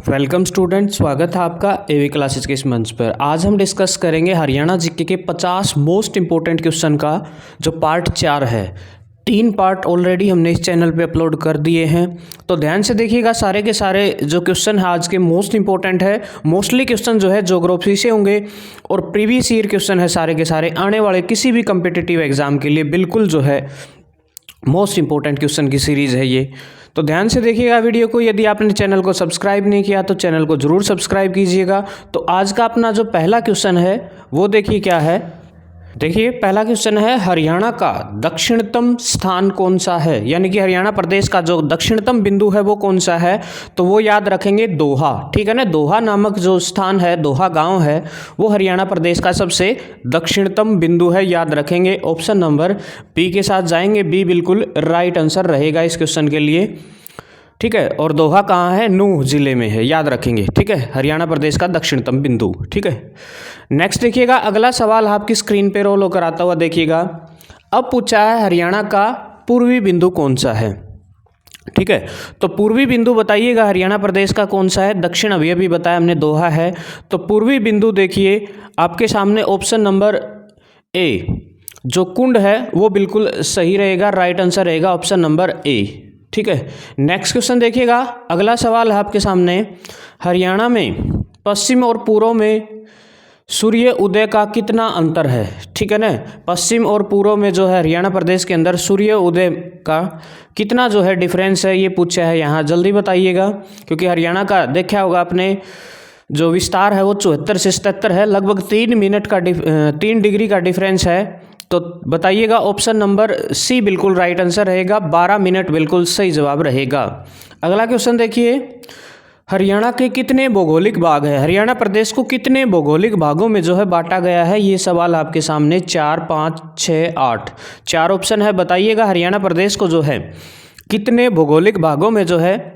Welcome student, स्वागत है आपका एवी क्लासेस के इस मंच पर। आज हम डिस्कस करेंगे हरियाणा जीके के 50 मोस्ट इंपॉर्टेंट क्वेश्चन का जो पार्ट 4 है। 3 पार्ट ऑलरेडी हमने इस चैनल पे अपलोड कर दिए हैं, तो ध्यान से देखिएगा। सारे के सारे जो क्वेश्चन है आज के मोस्ट इंपॉर्टेंट है। मोस्टली क्वेश्चन जो है ज्योग्राफी से होंगे और प्रीवियस ईयर क्वेश्चन है सारे के सारे आने वाले किसी भी कम्पिटिटिव एग्जाम के लिए बिल्कुल जो है मोस्ट इंपॉर्टेंट क्वेश्चन की सीरीज़ है ये। तो ध्यान से देखिएगा वीडियो को। यदि आपने चैनल को सब्सक्राइब नहीं किया तो चैनल को ज़रूर सब्सक्राइब कीजिएगा। तो आज का अपना जो पहला क्वेश्चन है वो देखिए क्या है। देखिए पहला क्वेश्चन है, हरियाणा का दक्षिणतम स्थान कौन सा है, यानी कि हरियाणा प्रदेश का जो दक्षिणतम बिंदु है वो कौन सा है। तो वो याद रखेंगे दोहा, ठीक है ना। दोहा नामक जो स्थान है, दोहा गांव है, वो हरियाणा प्रदेश का सबसे दक्षिणतम बिंदु है, याद रखेंगे। ऑप्शन नंबर बी के साथ जाएंगे। बी बिल्कुल राइट आंसर रहेगा इस क्वेश्चन के लिए, ठीक है। और दोहा कहाँ है? नूह जिले में है, याद रखेंगे, ठीक है। हरियाणा प्रदेश का दक्षिणतम बिंदु, ठीक है। नेक्स्ट देखिएगा, अगला सवाल आपकी स्क्रीन पे रोल होकर आता हुआ देखिएगा। अब पूछा है हरियाणा का पूर्वी बिंदु कौन सा है, ठीक है। तो पूर्वी बिंदु बताइएगा हरियाणा प्रदेश का कौन सा है। दक्षिण अभी अभी बताया हमने, दोहा है। तो पूर्वी बिंदु देखिए आपके सामने ऑप्शन नंबर ए, जो कुंड है वो बिल्कुल सही रहेगा, राइट आंसर रहेगा ऑप्शन नंबर ए, ठीक है। नेक्स्ट क्वेश्चन देखिएगा, अगला सवाल है आपके सामने, हरियाणा में पश्चिम और पूर्व में सूर्य उदय का कितना अंतर है, ठीक है ना। पश्चिम और पूर्व में जो है हरियाणा प्रदेश के अंदर सूर्य उदय का कितना जो है डिफरेंस है, ये पूछा है यहाँ। जल्दी बताइएगा, क्योंकि हरियाणा का देखा होगा आपने जो विस्तार है वो 74 से 77 है, लगभग 3 डिग्री का डिफरेंस है। तो बताइएगा ऑप्शन नंबर सी बिल्कुल राइट आंसर रहेगा, 12 मिनट बिल्कुल सही जवाब रहेगा। अगला क्वेश्चन देखिए, हरियाणा के कितने भौगोलिक भाग है। हरियाणा प्रदेश को कितने भौगोलिक भागों में जो है बांटा गया है, ये सवाल आपके सामने 4, 5, 6, 8 4 ऑप्शन है। बताइएगा हरियाणा प्रदेश को जो है कितने भौगोलिक भागों में जो है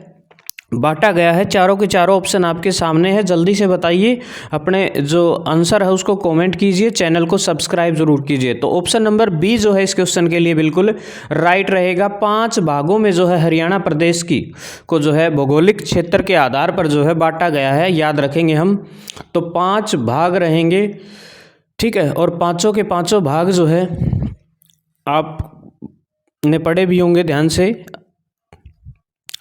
बांटा गया है। चारों के चारों ऑप्शन आपके सामने है, जल्दी से बताइए। अपने जो आंसर है उसको कमेंट कीजिए, चैनल को सब्सक्राइब जरूर कीजिए। तो ऑप्शन नंबर बी जो है इस क्वेश्चन के लिए बिल्कुल राइट रहेगा। 5 भागों में जो है हरियाणा प्रदेश की को जो है भौगोलिक क्षेत्र के आधार पर जो है बांटा गया है, याद रखेंगे हम। तो 5 भाग रहेंगे, ठीक है। और पाँचों के पाँचों भाग जो है आपने पढ़े भी होंगे ध्यान से।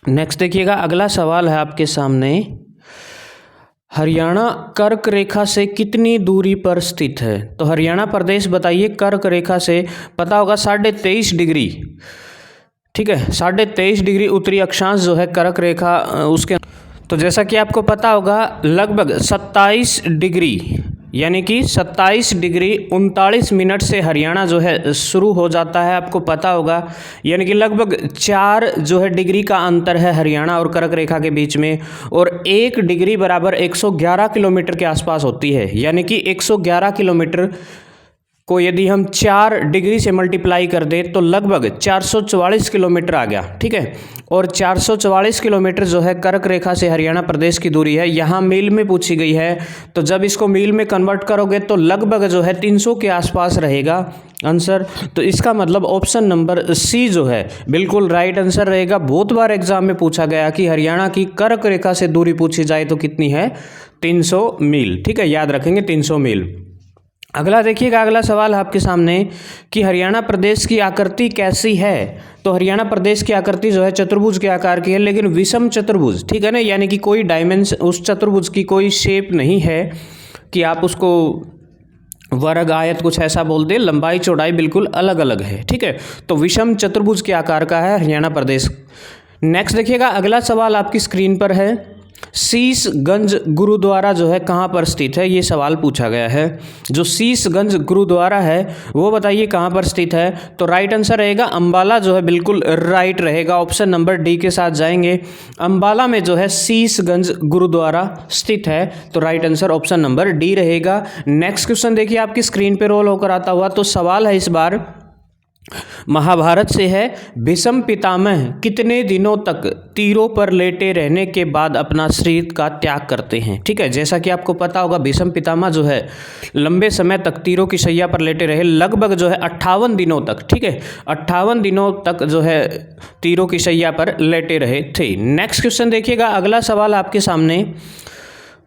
नेक्स्ट देखिएगा, अगला सवाल है आपके सामने, हरियाणा कर्क रेखा से कितनी दूरी पर स्थित है। तो हरियाणा प्रदेश बताइए कर्क रेखा से, पता होगा 23.5 डिग्री, ठीक है। 23.5 डिग्री उत्तरी अक्षांश जो है कर्क रेखा उसके, तो जैसा कि आपको पता होगा लगभग 27 डिग्री यानी कि 27 डिग्री 39 मिनट से हरियाणा जो है शुरू हो जाता है, आपको पता होगा। यानी कि लगभग 4 जो है डिग्री का अंतर है हरियाणा और कर्क रेखा के बीच में, और 1 डिग्री बराबर 111 किलोमीटर के आसपास होती है। यानी कि 111 किलोमीटर को यदि हम 4 डिग्री से मल्टीप्लाई कर दें तो लगभग 444 किलोमीटर आ गया, ठीक है। और 444 किलोमीटर जो है कर्क रेखा से हरियाणा प्रदेश की दूरी है। यहाँ मील में पूछी गई है, तो जब इसको मील में कन्वर्ट करोगे तो लगभग जो है 300 के आसपास रहेगा आंसर। तो इसका मतलब ऑप्शन नंबर सी जो है बिल्कुल राइट आंसर रहेगा। बहुत बार एग्जाम में पूछा गया कि हरियाणा की कर्क रेखा से दूरी पूछी जाए तो कितनी है, 300 मील, ठीक है, याद रखेंगे 300 मील। अगला देखिएगा, अगला सवाल आपके सामने कि हरियाणा प्रदेश की आकृति कैसी है। तो हरियाणा प्रदेश की आकृति जो है चतुर्भुज के आकार की है, लेकिन विषम चतुर्भुज, ठीक है ना। यानी कि कोई डायमेंशन उस चतुर्भुज की कोई शेप नहीं है कि आप उसको वर्ग आयत कुछ ऐसा बोल दे, लंबाई चौड़ाई बिल्कुल अलग अलग है, ठीक है। तो विषम चतुर्भुज के आकार का है हरियाणा प्रदेश। नेक्स्ट देखिएगा, अगला सवाल आपकी स्क्रीन पर है, शीशगंज गुरुद्वारा जो है कहाँ पर स्थित है, ये सवाल पूछा गया है। जो शीशगंज गुरुद्वारा है वो बताइए कहाँ पर स्थित है। तो राइट आंसर रहेगा अंबाला जो है बिल्कुल राइट रहेगा। ऑप्शन नंबर डी के साथ जाएंगे। अंबाला में जो है शीशगंज गुरुद्वारा स्थित है, तो right answer option number D रहेगा। नेक्स्ट क्वेश्चन देखिए आपकी स्क्रीन पे रोल होकर आता हुआ। तो सवाल है इस बार, महाभारत से है, भीष्म पितामह कितने दिनों तक तीरों पर लेटे रहने के बाद अपना शरीर का त्याग करते हैं। ठीक है, जैसा कि आपको पता होगा भीष्म पितामह जो है लंबे समय तक तीरों की शैया पर लेटे रहे, लगभग जो है 58 दिनों तक। ठीक है, 58 दिनों तक जो है तीरों की शैया पर लेटे रहे थे। नेक्स्ट क्वेश्चन देखिएगा, अगला सवाल आपके सामने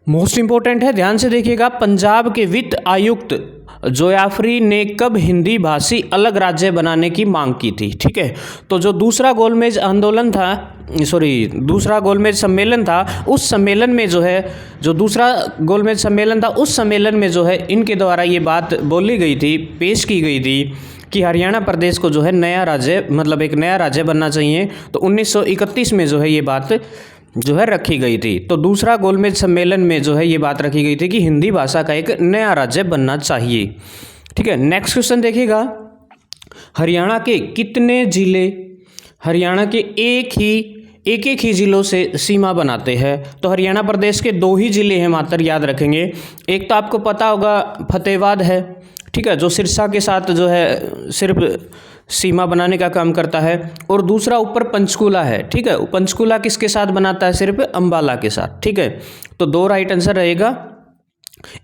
मोस्ट इंपॉर्टेंट है, ध्यान से देखिएगा। पंजाब के वित्त आयुक्त जोयाफरी ने कब हिंदी भाषी अलग राज्य बनाने की मांग की थी। ठीक है, तो जो दूसरा गोलमेज आंदोलन था, दूसरा गोलमेज सम्मेलन था, उस सम्मेलन में जो है, जो दूसरा गोलमेज सम्मेलन था उस सम्मेलन में जो है इनके द्वारा ये बात बोली गई थी, पेश की गई थी कि हरियाणा प्रदेश को जो है नया राज्य, मतलब एक नया राज्य बनना चाहिए। तो 1931 में जो है ये बात जो है रखी गई थी। तो दूसरा गोलमेज सम्मेलन में जो है ये बात रखी गई थी कि हिंदी भाषा का एक नया राज्य बनना चाहिए। ठीक है, नेक्स्ट क्वेश्चन देखिएगा, हरियाणा के कितने जिले हरियाणा के एक ही जिलों से सीमा बनाते हैं। तो हरियाणा प्रदेश के 2 ही जिले हैं मात्र, याद रखेंगे। एक तो आपको पता होगा फतेहाबाद है, ठीक है, जो सिरसा के साथ जो है सिर्फ सीमा बनाने का काम करता है, और दूसरा ऊपर पंचकूला है। ठीक है, पंचकूला किसके साथ बनाता है, सिर्फ अंबाला के साथ। ठीक है, तो 2 राइट आंसर रहेगा,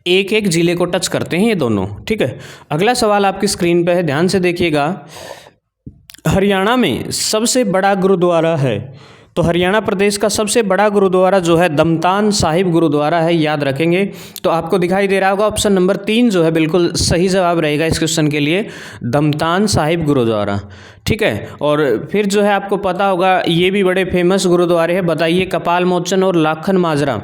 एक जिले को टच करते हैं ये दोनों। ठीक है, अगला सवाल आपकी स्क्रीन पे है, ध्यान से देखिएगा। हरियाणा में सबसे बड़ा गुरुद्वारा है, तो हरियाणा प्रदेश का सबसे बड़ा गुरुद्वारा जो है दमतान साहिब गुरुद्वारा है, याद रखेंगे। तो आपको दिखाई दे रहा होगा ऑप्शन नंबर 3 जो है बिल्कुल सही जवाब रहेगा इस क्वेश्चन के लिए, दमतान साहिब गुरुद्वारा। ठीक है, और फिर जो है आपको पता होगा ये भी बड़े फेमस गुरुद्वारे हैं, बताइए कपाल मोचन और लाखन माजरा,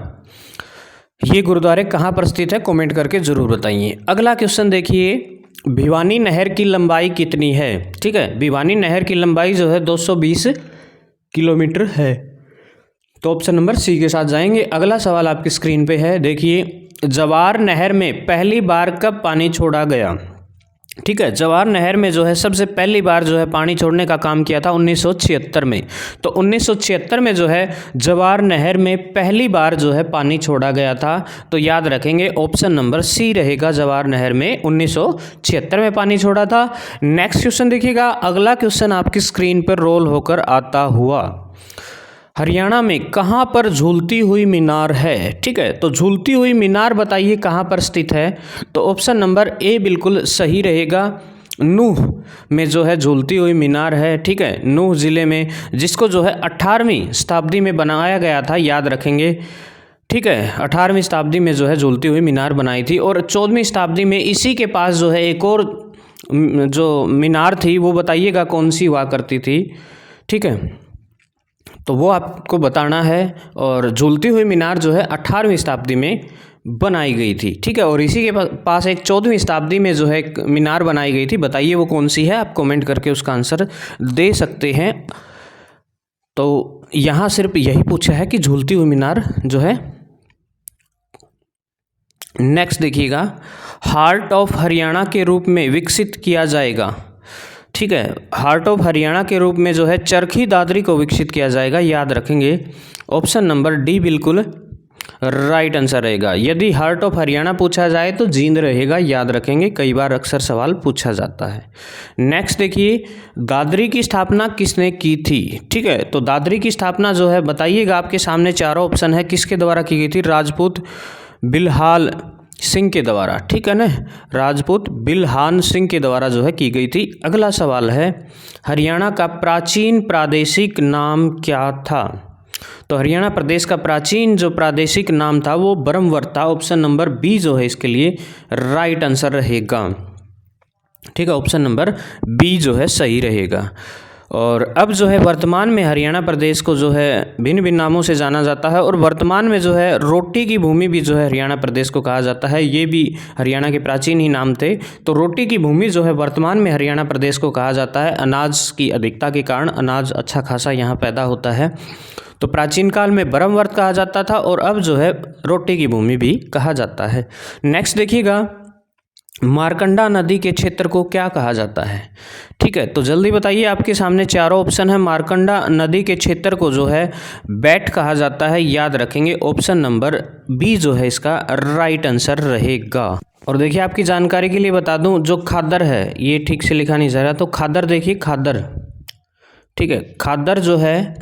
ये गुरुद्वारे कहाँ पर स्थित है, कॉमेंट करके ज़रूर बताइए। अगला क्वेश्चन देखिए, भिवानी नहर की लंबाई कितनी है। ठीक है, भिवानी नहर की लंबाई जो है 220 किलोमीटर है, तो ऑप्शन नंबर सी के साथ जाएंगे। अगला सवाल आपकी स्क्रीन पे है, देखिए, जवार नहर में पहली बार कब पानी छोड़ा गया। ठीक है, जवार नहर में जो है सबसे पहली बार जो है पानी छोड़ने का काम किया था 1976 में। तो 1976 में जो है जवार नहर में पहली बार जो है पानी छोड़ा गया था, तो याद रखेंगे ऑप्शन नंबर सी रहेगा, जवार नहर में 1976 में पानी छोड़ा था। नेक्स्ट क्वेश्चन देखिएगा, अगला क्वेश्चन आपकी स्क्रीन पर रोल होकर आता हुआ, हरियाणा में कहाँ पर झूलती हुई मीनार है। ठीक है, तो झूलती हुई मीनार बताइए कहाँ पर स्थित है, तो ऑप्शन नंबर ए बिल्कुल सही रहेगा, नूह में जो है झूलती हुई मीनार है। ठीक है, नूह ज़िले में, जिसको जो है 18वीं शताब्दी में बनाया गया था, याद रखेंगे। ठीक है, 18वीं शताब्दी में जो है झूलती हुई मीनार बनाई थी, और 14वीं शताब्दी में इसी के पास जो है एक और जो मीनार थी वो बताइएगा कौन सी हुआ करती थी। ठीक है, तो वो आपको बताना है, और झूलती हुई मीनार जो है 18वीं शताब्दी में बनाई गई थी। ठीक है, और इसी के पास एक 14वीं शताब्दी में जो है एक मीनार बनाई गई थी, बताइए वो कौन सी है, आप कमेंट करके उसका आंसर दे सकते हैं। तो यहाँ सिर्फ यही पूछा है कि झूलती हुई मीनार जो है। नेक्स्ट देखिएगा, हार्ट ऑफ हरियाणा के रूप में विकसित किया जाएगा। ठीक है, हार्ट ऑफ हरियाणा के रूप में जो है चरखी दादरी को विकसित किया जाएगा, याद रखेंगे ऑप्शन नंबर डी बिल्कुल राइट आंसर रहेगा। यदि हार्ट ऑफ हरियाणा पूछा जाए तो जींद रहेगा, याद रखेंगे, कई बार अक्सर सवाल पूछा जाता है। नेक्स्ट देखिए, दादरी की स्थापना किसने की थी। ठीक है, तो दादरी की स्थापना जो है बताइएगा, आपके सामने चारों ऑप्शन है, किसके द्वारा की गई थी, राजपूत बिल्हाल सिंह के द्वारा। ठीक है ना, राजपूत बिल्हान सिंह के द्वारा जो है की गई थी। अगला सवाल है, हरियाणा का प्राचीन प्रादेशिक नाम क्या था। तो हरियाणा प्रदेश का प्राचीन जो प्रादेशिक नाम था वो ब्रह्मवर था, ऑप्शन नंबर बी जो है इसके लिए राइट आंसर रहेगा। ठीक है, ऑप्शन नंबर बी जो है सही रहेगा। और अब जो है वर्तमान में हरियाणा प्रदेश को जो है भिन्न भिन्न नामों से जाना जाता है, और वर्तमान में जो है रोटी की भूमि भी जो है हरियाणा प्रदेश को कहा जाता है, ये भी हरियाणा के प्राचीन ही नाम थे। तो रोटी की भूमि जो है वर्तमान में हरियाणा प्रदेश को कहा जाता है, अनाज की अधिकता के कारण अनाज अच्छा खासा यहाँ पैदा होता है। तो प्राचीन काल में ब्रह्मवर्त कहा जाता था, और अब जो है रोटी की भूमि भी कहा जाता है। नेक्स्ट देखिएगा, मारकंडा नदी के क्षेत्र को क्या कहा जाता है। ठीक है, तो जल्दी बताइए, आपके सामने चारों ऑप्शन है। मारकंडा नदी के क्षेत्र को जो है बैट कहा जाता है, याद रखेंगे ऑप्शन नंबर बी जो है इसका राइट आंसर रहेगा। और देखिए आपकी जानकारी के लिए बता दूं, जो खादर है ये ठीक से लिखा नहीं जा रहा, तो खादर देखिए खादर, ठीक है, खादर जो है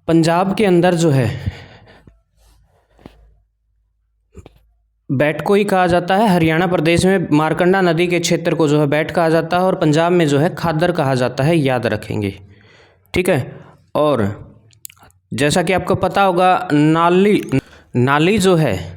पंजाब के अंदर जो है बैट को ही कहा जाता है। हरियाणा प्रदेश में मारकंडा नदी के क्षेत्र को जो है बैट कहा जाता है और पंजाब में जो है खादर कहा जाता है, याद रखेंगे, ठीक है। और जैसा कि आपको पता होगा नाली जो है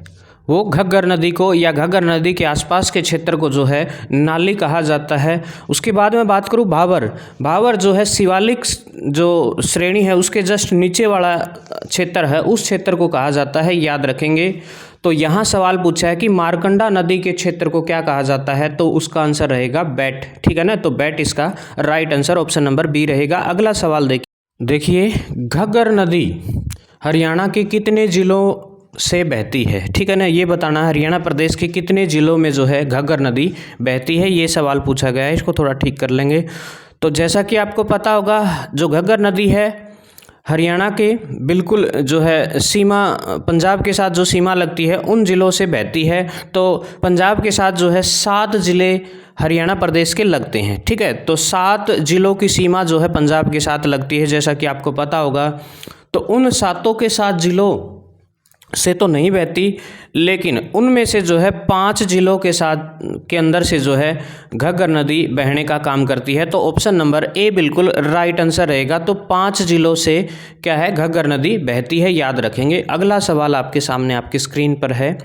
वो घग्गर नदी को या घग्गर नदी के आसपास के क्षेत्र को जो है नाली कहा जाता है। उसके बाद में बात करूँ भावर जो है शिवालिक जो श्रेणी है उसके जस्ट नीचे वाला क्षेत्र है, उस क्षेत्र को कहा जाता है, याद रखेंगे। तो यहाँ सवाल पूछा है कि मारकंडा नदी के क्षेत्र को क्या कहा जाता है, तो उसका आंसर रहेगा बैट, ठीक है ना। तो बैट इसका right answer option number B रहेगा। अगला सवाल देखिए घग्गर नदी हरियाणा के कितने जिलों से बहती है, ठीक है ना, ये बताना हरियाणा प्रदेश के कितने जिलों में जो है घग्गर नदी बहती है, ये सवाल पूछा गया है। इसको थोड़ा ठीक कर लेंगे। तो जैसा कि आपको पता होगा जो घग्गर नदी है हरियाणा के बिल्कुल जो है सीमा पंजाब के साथ जो सीमा लगती है उन जिलों से बहती है। तो पंजाब के साथ जो है 7 ज़िले हरियाणा प्रदेश के लगते हैं, ठीक है। तो 7 जिलों की सीमा जो है पंजाब के साथ लगती है, जैसा कि आपको पता होगा। तो उन 7 के 7 जिलों से तो नहीं बहती, लेकिन उनमें से जो है 5 जिलों के साथ के अंदर से जो है घग्गर नदी बहने का काम करती है। तो ऑप्शन नंबर ए बिल्कुल राइट आंसर रहेगा। तो 5 जिलों से क्या है घग्गर नदी बहती है, याद रखेंगे। अगला सवाल आपके सामने आपकी स्क्रीन पर है,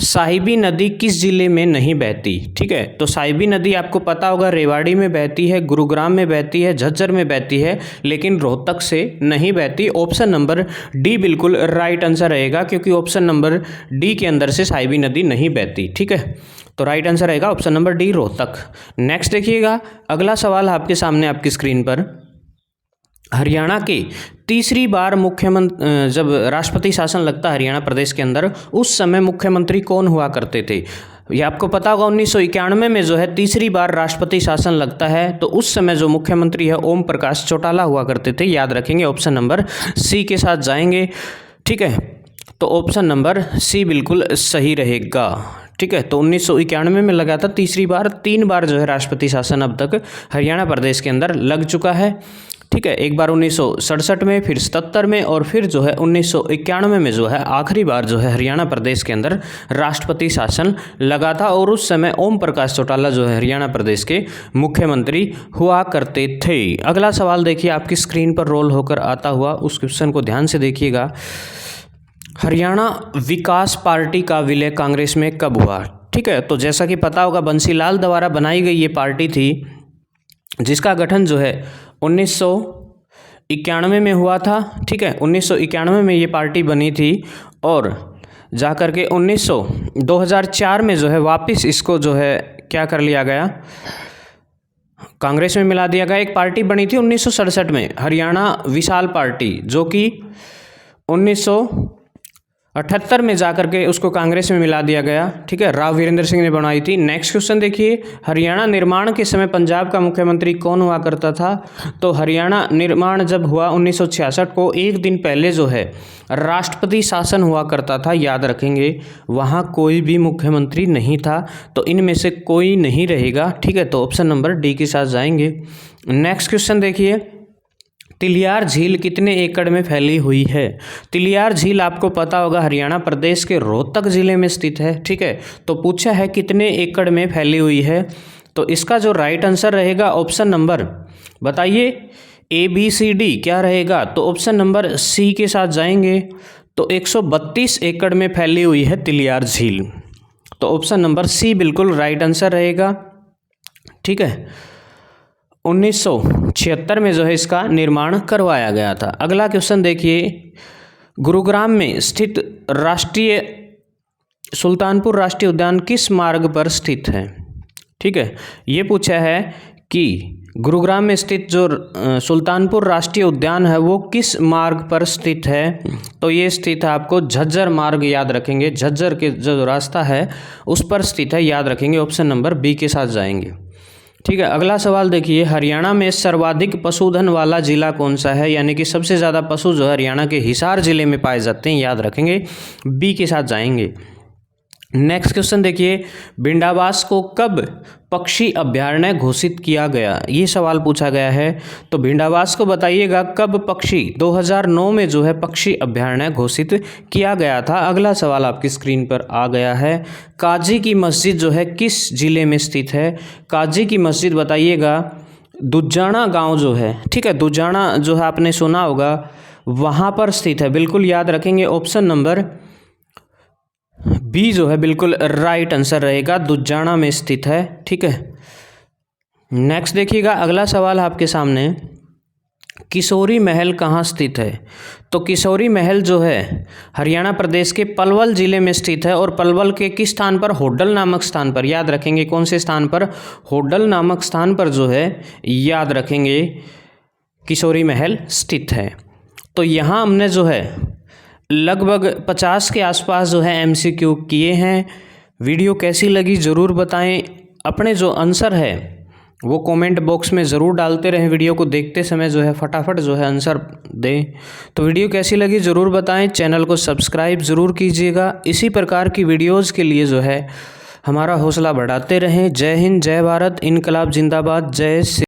साहिबी नदी किस जिले में नहीं बहती, ठीक है। तो साहिबी नदी आपको पता होगा रेवाड़ी में बहती है, गुरुग्राम में बहती है, झज्जर में बहती है, लेकिन रोहतक से नहीं बहती। ऑप्शन नंबर डी बिल्कुल राइट आंसर रहेगा, क्योंकि ऑप्शन नंबर डी के अंदर से साहिबी नदी नहीं बहती, ठीक है। तो राइट आंसर रहेगा option number D Rohtak. Next देखिएगा, अगला सवाल आपके सामने आपकी स्क्रीन पर, हरियाणा के तीसरी बार मुख्यमंत्री जब राष्ट्रपति शासन लगता है हरियाणा प्रदेश के अंदर, उस समय मुख्यमंत्री कौन हुआ करते थे। ये आपको पता होगा 1991 में जो है तीसरी बार राष्ट्रपति शासन लगता है, तो उस समय जो मुख्यमंत्री है ओम प्रकाश चौटाला हुआ करते थे, याद रखेंगे। ऑप्शन नंबर सी के साथ जाएंगे, ठीक है। तो ऑप्शन नंबर सी बिल्कुल सही रहेगा, ठीक है। तो 1991 में लगा था तीसरी बार, 3 बार जो है राष्ट्रपति शासन अब तक हरियाणा प्रदेश के अंदर लग चुका है, ठीक है। एक बार 1967 में, फिर 77 में, और फिर जो है 1991 में जो है आखिरी बार जो है हरियाणा प्रदेश के अंदर राष्ट्रपति शासन लगा था, और उस समय ओम प्रकाश चौटाला जो है हरियाणा प्रदेश के मुख्यमंत्री हुआ करते थे। अगला सवाल देखिए आपकी स्क्रीन पर रोल होकर आता हुआ, उस क्वेश्चन को ध्यान से देखिएगा। हरियाणा विकास पार्टी का विलय कांग्रेस में कब हुआ, ठीक है। तो जैसा कि पता होगा बंसीलाल द्वारा बनाई गई ये पार्टी थी, जिसका गठन जो है 1991 में हुआ था, ठीक है। 1991 में ये पार्टी बनी थी, और जा कर के 2004 में जो है वापस इसको जो है क्या कर लिया गया, कांग्रेस में मिला दिया गया। एक पार्टी बनी थी 1967 में, हरियाणा विशाल पार्टी, जो कि 1978 में जाकर के उसको कांग्रेस में मिला दिया गया, ठीक है। राव वीरेंद्र सिंह ने बनाई थी। नेक्स्ट क्वेश्चन देखिए, हरियाणा निर्माण के समय पंजाब का मुख्यमंत्री कौन हुआ करता था। तो हरियाणा निर्माण जब हुआ 1966 को, एक दिन पहले जो है राष्ट्रपति शासन हुआ करता था, याद रखेंगे। वहाँ कोई भी मुख्यमंत्री नहीं था, तो इनमें से कोई नहीं रहेगा, ठीक है। तो ऑप्शन नंबर डी के साथ जाएंगे। नेक्स्ट क्वेश्चन देखिए, तिलियार झील कितने एकड़ में फैली हुई है। तिलियार झील आपको पता होगा हरियाणा प्रदेश के रोहतक जिले में स्थित है, ठीक है। तो पूछा है कितने एकड़ में फैली हुई है, तो इसका जो राइट आंसर रहेगा ऑप्शन नंबर, बताइए ABCD क्या रहेगा। तो ऑप्शन नंबर सी के साथ जाएंगे। तो 132 एकड़ में फैली हुई है तिलियार झील। तो ऑप्शन नंबर सी बिल्कुल राइट आंसर रहेगा, ठीक है। 1976 में जो है इसका निर्माण करवाया गया था। अगला क्वेश्चन देखिए, गुरुग्राम में स्थित सुल्तानपुर राष्ट्रीय उद्यान किस मार्ग पर स्थित है, ठीक है। ये पूछा है कि गुरुग्राम में स्थित जो सुल्तानपुर राष्ट्रीय उद्यान है वो किस मार्ग पर स्थित है। तो ये स्थित है, आपको झज्जर मार्ग याद रखेंगे, झज्जर के जो रास्ता है उस पर स्थित है, याद रखेंगे। ऑप्शन नंबर बी के साथ जाएंगे, ठीक है। अगला सवाल देखिए, हरियाणा में सर्वाधिक पशुधन वाला जिला कौन सा है, यानी कि सबसे ज़्यादा पशु जो हरियाणा के हिसार जिले में पाए जाते हैं, याद रखेंगे। बी के साथ जाएंगे। नेक्स्ट क्वेश्चन देखिए, भिंडावास को कब पक्षी अभयारण्य घोषित किया गया, ये सवाल पूछा गया है। तो भिंडावास को बताइएगा कब पक्षी 2009 में जो है पक्षी अभयारण्य घोषित किया गया था। अगला सवाल आपकी स्क्रीन पर आ गया है, काजी की मस्जिद जो है किस जिले में स्थित है। काजी की मस्जिद बताइएगा दुजाना गांव जो है, ठीक है, दुजाना जो है आपने सुना होगा, वहाँ पर स्थित है। बिल्कुल याद रखेंगे, ऑप्शन नंबर बी जो है बिल्कुल राइट आंसर रहेगा, दुजाना में स्थित है, ठीक है। नेक्स्ट देखिएगा, अगला सवाल आपके सामने, किशोरी महल कहाँ स्थित है। तो किशोरी महल जो है हरियाणा प्रदेश के पलवल जिले में स्थित है, और पलवल के किस स्थान पर, होडल नामक स्थान पर। याद रखेंगे कौन से स्थान पर, होडल नामक स्थान पर जो है याद रखेंगे किशोरी महल स्थित है। तो यहाँ हमने जो है लगभग 50 के आसपास जो है MCQ किए हैं। वीडियो कैसी लगी ज़रूर बताएं, अपने जो आंसर है वो कमेंट बॉक्स में ज़रूर डालते रहें। वीडियो को देखते समय जो है फटाफट जो है आंसर दें। तो वीडियो कैसी लगी ज़रूर बताएं, चैनल को सब्सक्राइब ज़रूर कीजिएगा। इसी प्रकार की वीडियोज़ के लिए जो है हमारा हौसला बढ़ाते रहें। जय हिंद, जय भारत, इनकलाब जिंदाबाद, जय श्री